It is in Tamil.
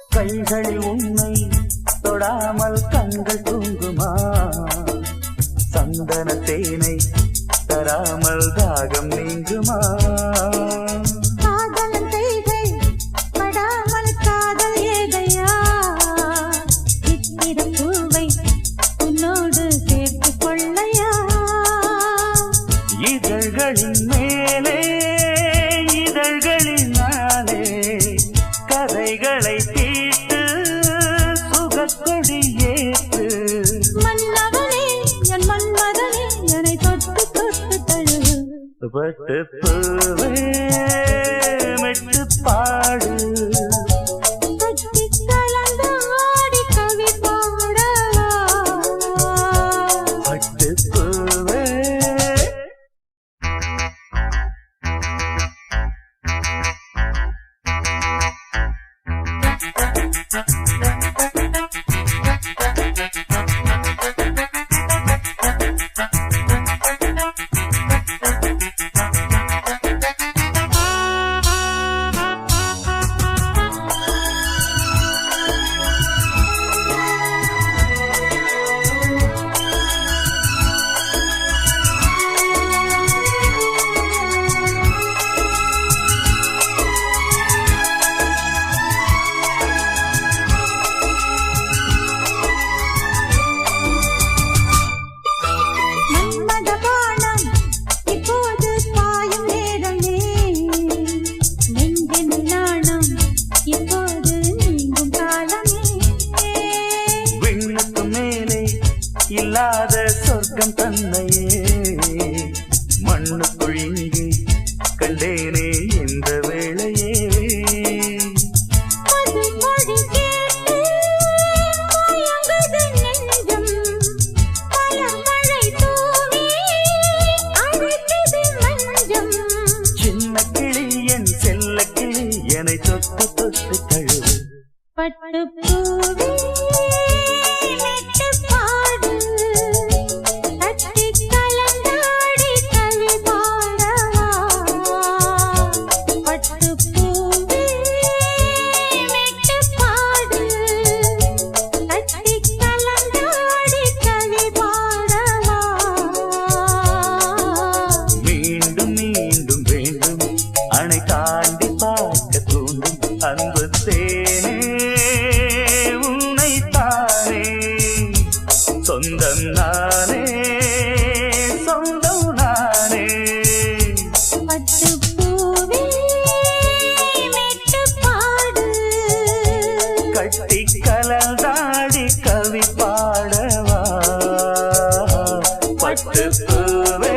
கைகளில் உன்னை தொடாமல் கண்கள் தூங்குமா? சந்தன தேனை தராமல் தாகம் நீங்குமா? காதலன் கைகை படாமல் காதல் ஏதையா? சித்திர பூவை உன்னோடு சேர்த்து கொள்ளையா? இதழ்களின் மேலே இதழ்களினாலே கதைகளை பட்டு பூவே மெட்டு பாடு கட்டி கலந்தாடி கவி பாடவா? பட்டு பூவே இல்லாத சொர்க்கம் தன்னையே மண்ணுக்குள் இங்கே கண்டேனே இந்த வேளையே. சின்ன கிளி என் செல்ல கிளி என்னை தொட்டு தொட்டு தழுவு. பட்டு பூவே பட்டு பூவே